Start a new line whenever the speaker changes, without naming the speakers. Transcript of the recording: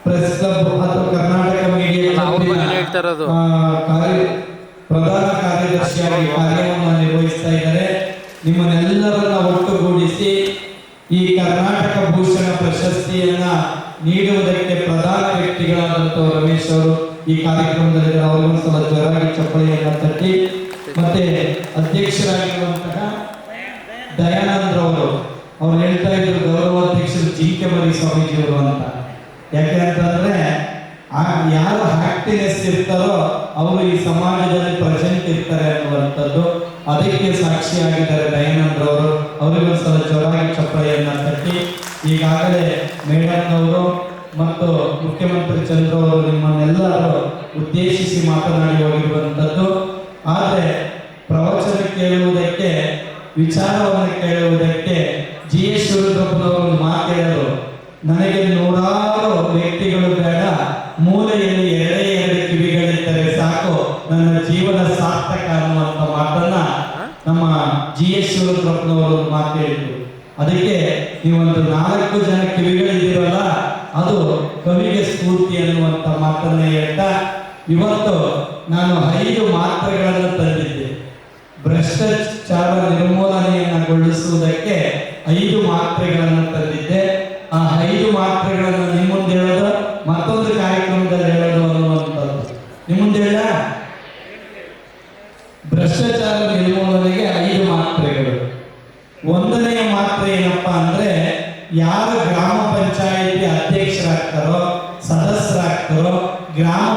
Press club ಮತ್ತು Karnataka media ಪ್ರಧಾನ ಕಾರ್ಯದರ್ಶಿಯಾಗಿ ಕಾರ್ಯವನ್ನು ನಿರ್ವಹಿಸ್ತಾ ಇದ್ದಾರೆ. ನಿಮ್ಮನ್ನೆಲ್ಲರನ್ನ ಒಟ್ಟುಗೂಡಿಸಿ ಈ ಕರ್ನಾಟಕ ಭೂಷಣ ಪ್ರಶಸ್ತಿಯನ್ನ ನೀಡುವುದಕ್ಕೆ ಪ್ರಧಾನ ವ್ಯಕ್ತಿಗಳಾದಂತಹ ರಮೇಶ್ ಅವರು ಈ ಕಾರ್ಯಕ್ರಮದಲ್ಲಿ ಅವರಿಗೂ ಸಹ ಜೋರಾಗಿ ಚಪ್ಪಲಿಯನ್ನ ತಟ್ಟಿ, ಮತ್ತೆ ಅಧ್ಯಕ್ಷರಾಗಿರುವಂತಹ ದಯಾನಂದ್ರ ಅವ್ರು ಹೇಳ್ತಾ ಇದ್ರು ಗೌರವಾಧ್ಯಕ್ಷರು ಜಿಂಕೆ ಮರಿ ಸ್ವಾಮೀಜಿಯವರು ಅಂತ. ಯಾಕೆ ಅಂತಂದ್ರೆ ಯಾರು ಆಕ್ಟಿವ್ನೆಸ್ ಇರ್ತಾರೋ ಅವರು ಈ ಸಮಾಜದಲ್ಲಿ ಪ್ರೆಸೆಂಟ್ ಇರ್ತಾರೆ ಅನ್ನುವಂಥದ್ದು ಅದಕ್ಕೆ ಸಾಕ್ಷಿಯಾಗಿದ್ದಾರೆ ದಯಾನಂದ್ರ ಅವರು. ಅವರಿಗೂ ಸಹ ಜೋರಾಗಿ ಚಪ್ಪಲಿಯನ್ನ ತಟ್ಟಿ, ಈಗಾಗಲೇ ಮೇಡಮ್ ಅವರು ಮತ್ತು ಮುಖ್ಯಮಂತ್ರಿ ಚಂದ್ರ ಅವರು ನಿಮ್ಮನ್ನೆಲ್ಲರೂ ಉದ್ದೇಶಿಸಿ ಮಾತನಾಡಿ ಹೋಗಿರುವಂಥದ್ದು. ಆದರೆ ಪ್ರವಚನ ಕೇಳುವುದಕ್ಕೆ, ವಿಚಾರವನ್ನು ಕೇಳುವುದಕ್ಕೆ GS ಶಿವರುದ್ರಪ್ಪನವರು ಮಾತೇಳಲು ನನಗೆ ನೂರಾರು ವ್ಯಕ್ತಿಗಳು ಬೇಡ, ಮೂಲೆಯಲ್ಲಿ ಎರಡು ಕಿವಿಗಳಿದ್ದರೆ ಸಾಕು, ನನ್ನ ಜೀವನ ಸಾರ್ಥಕ ಅನ್ನುವಂಥ ಮಾತನ್ನ ನಮ್ಮ GS ಶಿವರುದ್ರಪ್ಪನವರು ಮಾತೇಳಿದ್ರು. ಅದಕ್ಕೆ ನೀವೊಂದು 4 ಜನ ಕಿವಿಗಳಿದ್ದೀರಲ್ಲ, ಅದು ಕವಿಗೆ ಸ್ಫೂರ್ತಿ ಅನ್ನುವಂಥ ಮಾತನ್ನ ಹೇಳ್ತಾ, ಇವತ್ತು ನಾನು 5 ಮಾತ್ರೆಗಳನ್ನು ತಂದಿದ್ದೆ. ಭ್ರಷ್ಟಾಚಾರ ನಿರ್ಮೂಲನೆಯನ್ನಗೊಳಿಸುವುದಕ್ಕೆ 5 ಮಾತ್ರೆಗಳನ್ನು ತಂದಿದ್ದೆ. ಆ 5 ಮಾತ್ರೆಗಳನ್ನು ನಿಮ್ಮ ಮುಂದೆ ಹೇಳೋದು, ಮತ್ತೊಂದು ಕಾರ್ಯಕ್ರಮದಲ್ಲಿ ಹೇಳೋದು ಅನ್ನುವಂಥದ್ದು ನಿಮ್ಮ ಮುಂದೆ ಹೇಳ. ಭ್ರಷ್ಟಾಚಾರ ನಿರ್ಮೂಲನೆಗೆ 5 ಮಾತ್ರೆಗಳು. 1ನೆಯ ಮಾತ್ರೆ ಏನಪ್ಪಾ ಅಂದ್ರೆ, ಯಾರು ಗ್ರಾಮ ಪಂಚಾಯಿತಿ ಅಧ್ಯಕ್ಷರಾಗ್ತಾರೋ, ಸದಸ್ಯರಾಗ್ತಾರೋ, ಗ್ರಾಮ